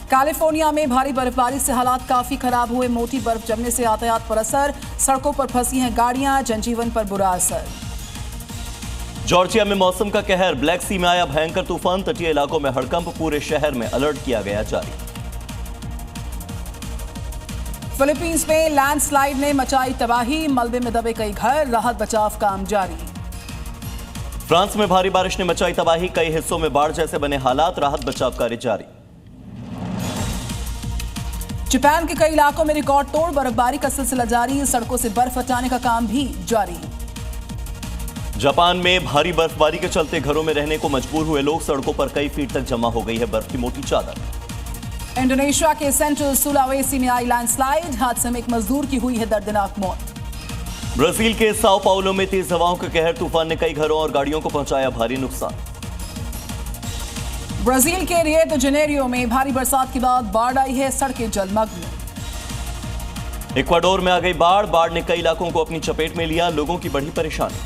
California में भारी बर्फबारी से हालात काफी खराब हुए। मोटी बर्फ जमने से यातायात पर असर, सड़कों पर फंसी हैं गाड़ियां, जनजीवन पर बुरा असर। जॉर्जिया में मौसम का कहर, ब्लैक सी में आया भयंकर तूफान, तटीय इलाकों में हड़कंप, पूरे शहर में अलर्ट किया गया जारी। फिलीपींस में लैंडस्लाइड ने मचाई तबाही, मलबे में दबे कई घर, राहत बचाव काम जारी। फ्रांस में भारी बारिश ने मचाई तबाही, कई हिस्सों में बाढ़ जैसे बने हालात, राहत बचाव कार्य जारी। जापान के कई इलाकों में रिकॉर्ड तोड़ बर्फबारी का सिलसिला जारी, सड़कों से बर्फ हटाने का काम भी जारी। जापान में भारी बर्फबारी के चलते घरों में रहने को मजबूर हुए लोग, सड़कों पर कई फीट तक जमा हो गई है बर्फ की मोटी चादर। इंडोनेशिया के सेंट्रल सुलावेसी में आई लैंडस्लाइड, हादसे में एक मजदूर की हुई है दर्दनाक मौत। ब्राजील के साओ पाउलो में तेज हवाओं के कहर, तूफान ने कई घरों और गाड़ियों को पहुंचाया भारी नुकसान। ब्राजील के रियो द जेनेरियो में भारी बरसात के बाद बाढ़ आई है, सड़कें जलमग्न। इक्वाडोर में आ गई बाढ़, बाढ़ ने कई इलाकों को अपनी चपेट में लिया, लोगों की बढ़ी परेशानी।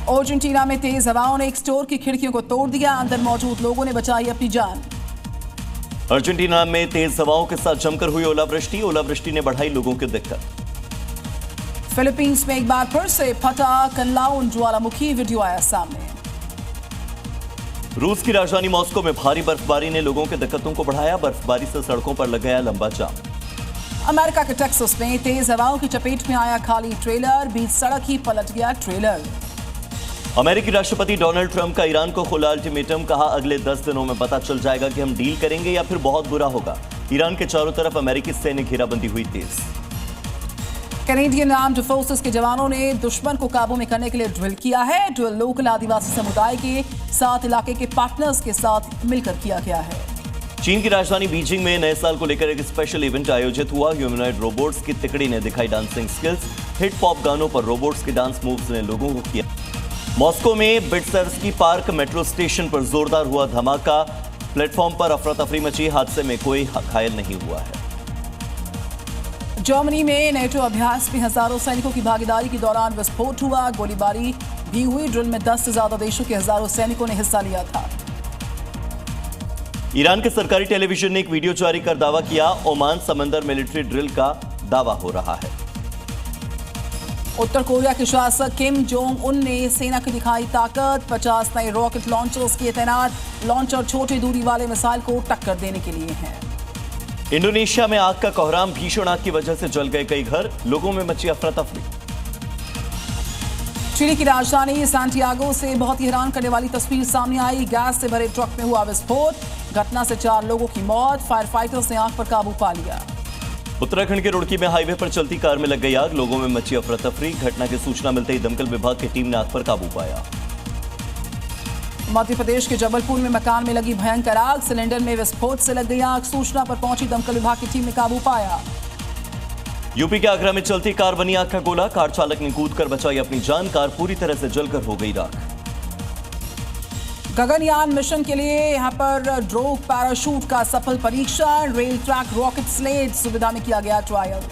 अर्जेंटीना में तेज हवाओं ने एक स्टोर की खिड़कियों को तोड़ दिया, अंदर मौजूद लोगों ने बचाई अपनी जान। अर्जेंटीना में तेज हवाओं के साथ जमकर हुई ओलावृष्टि, ओलावृष्टि ने बढ़ाई लोगों की दिक्कत। फिलीपींस में एक बार फिर से फटा कनलाउन ज्वालामुखी, वीडियो आया सामने। रूस की राजधानी मॉस्को में भारी बर्फबारी ने लोगों की दिक्कतों को बढ़ाया, बर्फबारी से सड़कों पर लग गया लंबा जाम। अमेरिका के टेक्सास में तेज हवाओं की चपेट में आया खाली ट्रेलर, बीच सड़क ही पलट गया ट्रेलर। अमेरिकी राष्ट्रपति डोनाल्ड ट्रंप का ईरान को खुला अल्टीमेटम, कहा अगले 10 दिनों में पता चल जाएगा कि हम डील करेंगे या फिर बहुत बुरा होगा। ईरान के चारों तरफ अमेरिकी सैन्य घेराबंदी हुई तेज। कैनेडियन आर्म्ड फोर्सेस के जवानों ने दुश्मन को काबू में करने के लिए ड्रिल किया है। ड्रिल लोकल आदिवासी समुदाय के साथ इलाके के पार्टनर्स के साथ मिलकर किया गया है। चीन की राजधानी बीजिंग में नए साल को लेकर एक स्पेशल इवेंट आयोजित हुआ। ह्यूमनॉइड रोबोट्स की तिकड़ी ने दिखाई डांसिंग स्किल्स, हिट पॉप गानों पर रोबोट्स के डांस मूव्स ने लोगों को किया। मॉस्को में बिटसर्स्की पार्क मेट्रो स्टेशन पर जोरदार हुआ धमाका, प्लेटफॉर्म पर अफरा तफरी मची, हादसे में कोई घायल नहीं हुआ है। जर्मनी में नेटो अभ्यास में हजारों सैनिकों की भागीदारी के दौरान विस्फोट हुआ, गोलीबारी भी हुई। ड्रिल में 10 से ज्यादा देशों के हजारों सैनिकों ने हिस्सा लिया था। ईरान के सरकारी टेलीविजन ने एक वीडियो जारी कर दावा किया, ओमान समंदर मिलिट्री ड्रिल का दावा हो रहा है। उत्तर कोरिया के शासक किम जोंग उन ने सेना की दिखाई ताकत, 50 नए रॉकेट लॉन्चर्स किए तैनात। लॉन्चर छोटी दूरी वाले मिसाइल को टक्कर देने के लिए हैं। इंडोनेशिया में आग का कोहराम, भीषण आग की वजह से जल गए कई घर, लोगों में मची अफरा तफरी। चिली की राजधानी सैंटियागो से बहुत ही हैरान करने वाली तस्वीर सामने आई। गैस से भरे ट्रक में हुआ विस्फोट, घटना से 4 लोगों की मौत, फायर फाइटर्स ने आग पर काबू पा लिया। उत्तराखंड के रुड़की में हाईवे पर चलती कार में लग गई आग, लोगों में मची अफरा तफरी। घटना की सूचना मिलते ही दमकल विभाग की टीम ने आग पर काबू पाया। मध्य प्रदेश के जबलपुर में मकान में लगी भयंकर आग, सिलेंडर में विस्फोट से लग गई आग, सूचना पर पहुंची दमकल विभाग की टीम ने काबू पाया। यूपी के आगरा में चलती कार बनी आग का गोला, कार चालक ने कूदकर बचाई अपनी जान, कार पूरी तरह से जलकर हो गई राख। गगनयान मिशन के लिए यहां पर ड्रोन पैराशूट का सफल परीक्षण, रेल ट्रैक रॉकेट स्लेड सुविधा में किया गया ट्रायल।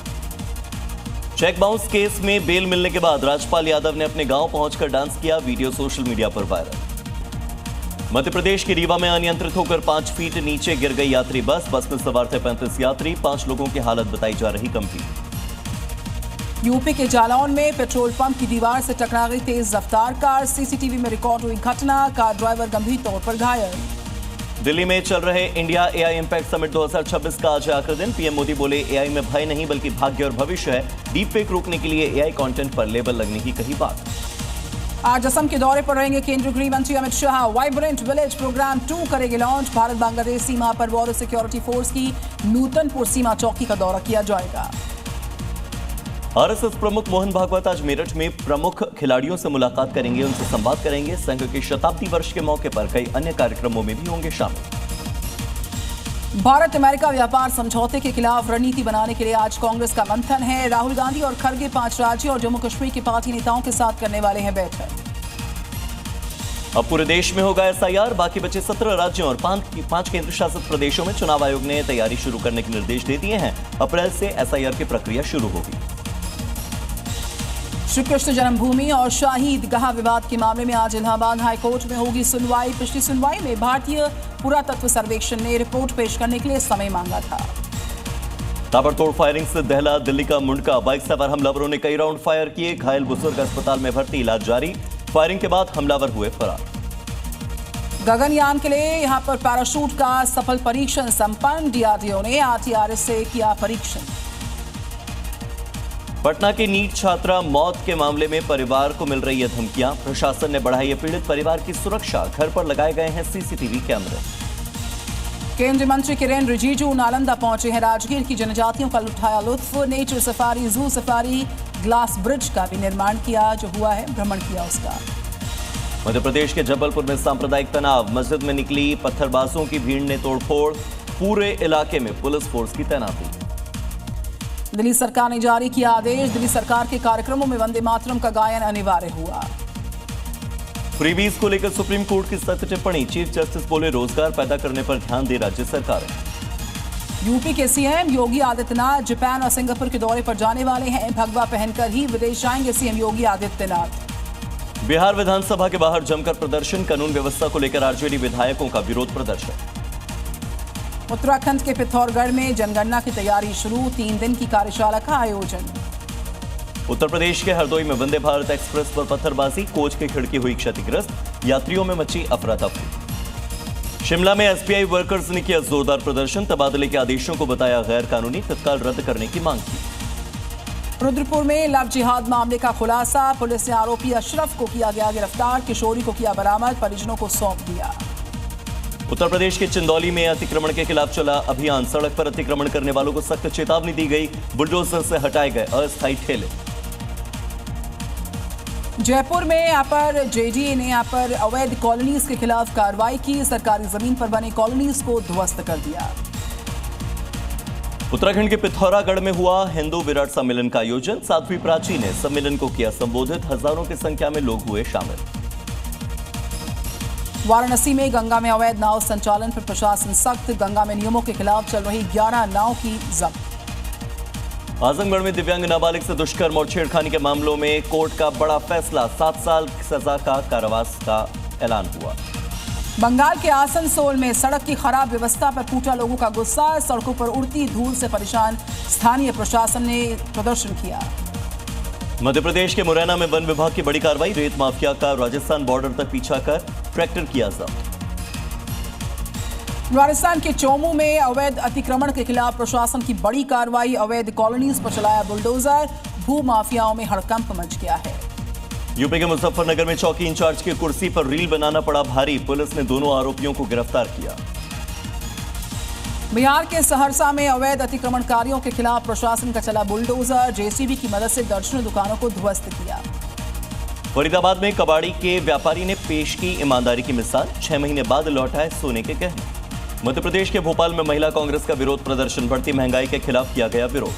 चेक बाउंस केस में बेल मिलने के बाद राजपाल यादव ने अपने गांव पहुंचकर डांस किया, वीडियो सोशल मीडिया पर वायरल। मध्य प्रदेश के रीवा में अनियंत्रित होकर 5 फीट नीचे गिर गई यात्री बस में सवार थे 35 यात्री, 5 लोगों की हालत बताई जा रही गंभीर। यूपी के जालौन में पेट्रोल पंप की दीवार से टकरा गई तेज रफ्तार कार, सीसीटीवी में रिकॉर्ड हुई घटना, कार ड्राइवर गंभीर तौर पर घायल। दिल्ली में चल रहे इंडिया एआई इंपैक्ट समिट 2026 का आज आखिरी दिन, पीएम मोदी बोले एआई में भय नहीं बल्कि भाग्य और भविष्य है, डीप फेक रोकने के लिए एआई कंटेंट पर लेबल लगने की कही बात। आज असम के दौरे पर रहेंगे केंद्रीय गृह मंत्री Amit Shah, vibrant village programme 2 करेंगे लॉन्च। भारत बांग्लादेश सीमा पर बॉर्डर सिक्योरिटी फोर्स की नूतनपुर सीमा चौकी का दौरा किया जाएगा। आरएसएस प्रमुख मोहन भागवत आज मेरठ में प्रमुख खिलाड़ियों से मुलाकात करेंगे, उनसे संवाद करेंगे। संघ के शताब्दी वर्ष के मौके पर कई अन्य कार्यक्रमों में भी होंगे शामिल। भारत अमेरिका व्यापार समझौते के खिलाफ रणनीति बनाने के लिए आज कांग्रेस का मंथन है। राहुल गांधी और खड़गे 5 राज्यों और जम्मू कश्मीर के पार्टी नेताओं के साथ करने वाले हैं बैठक। अब पूरे देश में होगा एसआईआर, बाकी बचे 17 राज्यों और 5 केंद्र शासित प्रदेशों में चुनाव आयोग ने तैयारी शुरू करने के निर्देश दे दिए हैं। अप्रैल से एसआईआर की प्रक्रिया शुरू होगी। श्री कृष्ण जन्मभूमि और शाही ईदगाह विवाद के मामले में आज इलाहाबाद हाईकोर्ट में होगी सुनवाई। पिछली सुनवाई में भारतीय पुरातत्व सर्वेक्षण ने रिपोर्ट पेश करने के लिए समय मांगा था। ताबड़तोड़ फायरिंग से दहला दिल्ली का मुंडका। बाइक सवार हमलावरों ने कई राउंड फायर किए, घायल बुजुर्ग अस्पताल में भर्ती, इलाज जारी। फायरिंग के बाद हमलावर हुए फरार। गगनयान के लिए यहां पर पैराशूट का सफल परीक्षण संपन्न, डीआरडीओ ने आरटीआरएस से किया परीक्षण। पटना की नीट छात्रा मौत के मामले में परिवार को मिल रही है धमकियां। प्रशासन ने बढ़ाई है पीड़ित परिवार की सुरक्षा, घर पर लगाए गए हैं सीसीटीवी कैमरे। केंद्रीय मंत्री किरेन रिजिजू नालंदा पहुंचे हैं। राजगीर की जनजातियों का उठाया लुत्फ। Nature safari, zoo safari, glass bridge का भी निर्माण किया, जो हुआ है भ्रमण किया उसका। मध्य प्रदेश के जबलपुर में सांप्रदायिक तनाव, मस्जिद में निकली पत्थरबाजों की भीड़ ने तोड़फोड़, पूरे इलाके में पुलिस फोर्स की तैनाती। दिल्ली सरकार ने जारी किया आदेश, दिल्ली सरकार के कार्यक्रमों में वंदे मातरम का गायन अनिवार्य हुआ। फ्रीबीज को लेकर सुप्रीम कोर्ट की सख्त टिप्पणी, चीफ जस्टिस बोले रोजगार पैदा करने पर ध्यान दे राज्य सरकार। यूपी के सीएम योगी आदित्यनाथ जापान और सिंगापुर के दौरे पर जाने वाले हैं। भगवा पहनकर ही विदेश जाएंगे सीएम योगी आदित्यनाथ। बिहार विधानसभा के बाहर जमकर प्रदर्शन, कानून व्यवस्था को लेकर आरजेडी विधायकों का विरोध प्रदर्शन। उत्तराखंड के पिथौरागढ़ में जनगणना की तैयारी शुरू, 3 दिन की कार्यशाला का आयोजन। उत्तर प्रदेश के हरदोई में वंदे भारत एक्सप्रेस पर पत्थरबाजी, कोच की खिड़की हुई क्षतिग्रस्त, यात्रियों में मची अफरा तफरी। शिमला में एसबीआई वर्कर्स ने किया जोरदार प्रदर्शन, तबादले के आदेशों को बताया गैर कानूनी, तत्काल रद्द करने की मांग की। रुद्रपुर में लव जिहाद मामले का खुलासा, पुलिस ने आरोपी अशरफ को किया गया गिरफ्तार, किशोरी को किया बरामद, परिजनों को सौंप दिया। उत्तर प्रदेश के चंदौली में अतिक्रमण के खिलाफ चला अभियान, सड़क पर अतिक्रमण करने वालों को सख्त चेतावनी दी गई, बुलडोजर से हटाए गए अस्थायी ठेले। जयपुर में यहाँ पर जेडीए ने यहाँ पर अवैध कॉलोनीज के खिलाफ कार्रवाई की, सरकारी जमीन पर बने कॉलोनीज को ध्वस्त कर दिया। उत्तराखंड के पिथौरागढ़ में हुआ हिंदू विराट सम्मेलन का आयोजन, साध्वी प्राची ने सम्मेलन को किया संबोधित, हजारों की संख्या में लोग हुए शामिल। वाराणसी में गंगा में अवैध नाव संचालन पर प्रशासन सख्त, गंगा में नियमों के खिलाफ चल रही 11 नाव की जब्त। आजमगढ़ में दिव्यांग नाबालिग से दुष्कर्म और छेड़खानी के मामलों में कोर्ट का बड़ा फैसला, 7 साल की सजा का कारावास का ऐलान हुआ। बंगाल के आसनसोल में सड़क की खराब व्यवस्था पर फूटा लोगों का गुस्सा, सड़कों पर उड़ती धूल से परेशान स्थानीय प्रशासन ने प्रदर्शन किया। मध्य प्रदेश के मुरैना में वन विभाग की बड़ी कार्रवाई, रेत माफिया का राजस्थान बॉर्डर तक पीछा कर ट्रैक्टर किया जब्त। राजस्थान के चौमू में अवैध अतिक्रमण के खिलाफ प्रशासन की बड़ी कार्रवाई, अवैध कॉलोनीज पर चलाया बुलडोजर, भू माफियाओं में हड़कंप मच गया है। यूपी के मुजफ्फरनगर में चौकी इंचार्ज की कुर्सी पर रील बनाना पड़ा भारी, पुलिस ने दोनों आरोपियों को गिरफ्तार किया। बिहार के सहरसा में अवैध अतिक्रमणकारियों के खिलाफ प्रशासन का चला बुलडोजर, जेसीबी की मदद से दर्जनों दुकानों को ध्वस्त किया। फरीदाबाद में कबाड़ी के व्यापारी ने पेश की ईमानदारी की मिसाल, 6 महीने बाद लौटाए सोने के गहने। मध्य प्रदेश के भोपाल में महिला कांग्रेस का विरोध प्रदर्शन, बढ़ती महंगाई के खिलाफ किया गया विरोध।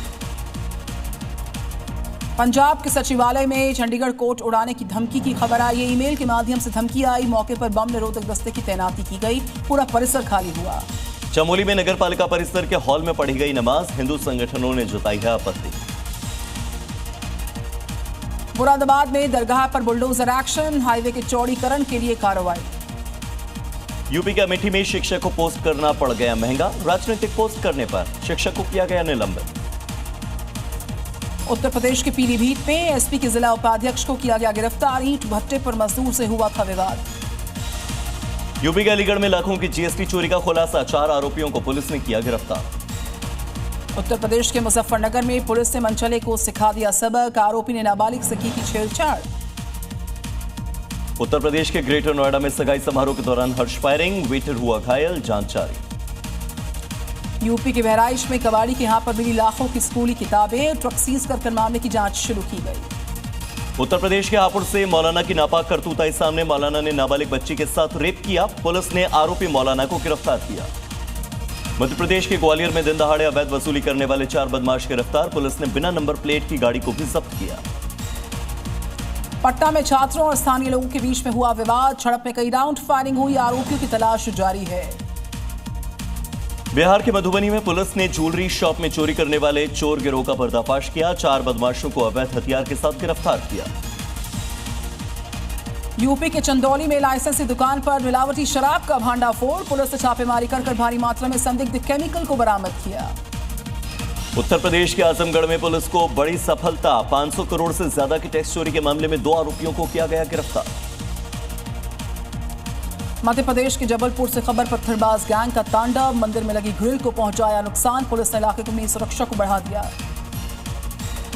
पंजाब के सचिवालय में चंडीगढ़ कोर्ट उड़ाने की धमकी की खबर आई, ईमेल के माध्यम से धमकी आई, मौके पर बम निरोधक दस्ते की तैनाती की गई, पूरा परिसर खाली हुआ। चमोली में नगर पालिका परिसर के हॉल में पढ़ी गई नमाज, हिंदू संगठनों ने जताई है आपत्ति। मुरादाबाद में दरगाह पर बुलडोजर एक्शन, हाईवे के चौड़ीकरण के लिए कार्रवाई। यूपी के अमेठी में शिक्षक को पोस्ट करना पड़ गया महंगा, राजनीतिक पोस्ट करने पर शिक्षक को किया गया निलंबित। उत्तर प्रदेश के पीलीभीत में एसपी के जिला उपाध्यक्ष को किया गया गिरफ्तार, ईंट भट्टे पर मजदूर से हुआ था विवाद। यूपी के अलीगढ़ में लाखों की जीएसटी चोरी का खुलासा, 4 आरोपियों को पुलिस ने किया गिरफ्तार। उत्तर प्रदेश के मुजफ्फरनगर में पुलिस ने मनचले को सिखा दिया सबक, आरोपी ने नाबालिग से की छेड़छाड़। उत्तर प्रदेश के ग्रेटर नोएडा में सगाई समारोह के दौरान हर्ष फायरिंग, वेटर हुआ घायल, जांच जारी। यूपी के बहराइच में कबाड़ी के यहां पर मिली लाखों की स्कूली किताबें, ट्रक सीज कर मामले की जांच शुरू की गई। उत्तर प्रदेश के हापुड़ से मौलाना की नापाक करतूत आई सामने, मौलाना ने नाबालिग बच्ची के साथ रेप किया, पुलिस ने आरोपी मौलाना को गिरफ्तार किया। मध्य प्रदेश के ग्वालियर में दिन दहाड़े अवैध वसूली करने वाले 4 बदमाश गिरफ्तार, पुलिस ने बिना नंबर प्लेट की गाड़ी को भी जब्त किया। पटना में छात्रों और स्थानीय लोगों के बीच में हुआ विवाद, झड़प में कई राउंड फायरिंग हुई, आरोपियों की तलाश जारी है। बिहार के मधुबनी में पुलिस ने ज्वेलरी शॉप में चोरी करने वाले चोर गिरोह का पर्दाफाश किया, 4 बदमाशों को अवैध हथियार के साथ गिरफ्तार किया। यूपी के चंदौली में लाइसेंसी दुकान पर मिलावटी शराब का भांडाफोड़, पुलिस ने छापेमारी कर भारी मात्रा में संदिग्ध केमिकल को बरामद किया। उत्तर प्रदेश के आजमगढ़ में पुलिस को बड़ी सफलता, 500 करोड़ से ज्यादा की टैक्स चोरी के मामले में 2 आरोपियों को किया गया गिरफ्तार। मध्य प्रदेश के जबलपुर से खबर, पत्थरबाज गैंग का तांडव, मंदिर में लगी ग्रिल को पहुंचाया नुकसान, पुलिस ने इलाके में सुरक्षा को बढ़ा दिया।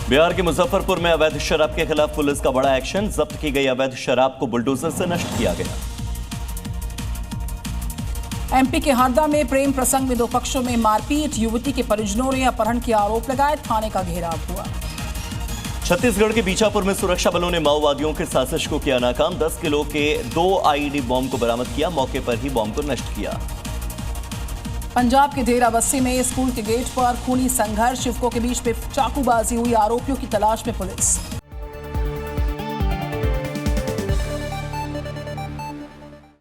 बिहार के मुजफ्फरपुर में अवैध शराब के खिलाफ पुलिस का बड़ा एक्शन, जब्त की गई अवैध शराब को बुलडोजर से नष्ट किया गया। एमपी के हरदा में प्रेम प्रसंग में 2 पक्षों में मारपीट, युवती के परिजनों ने अपहरण के आरोप लगाए, थाने का घेराव हुआ। छत्तीसगढ़ के बीजापुर में सुरक्षा बलों ने माओवादियों के साजिश को किया नाकाम, 10 किलो के 2 आईईडी बॉम्ब को बरामद किया, मौके पर ही बॉम्ब को नष्ट किया। पंजाब के डेराबस्सी में स्कूल के गेट पर खूनी संघर्ष, युवकों के बीच में चाकूबाजी हुई, आरोपियों की तलाश में पुलिस।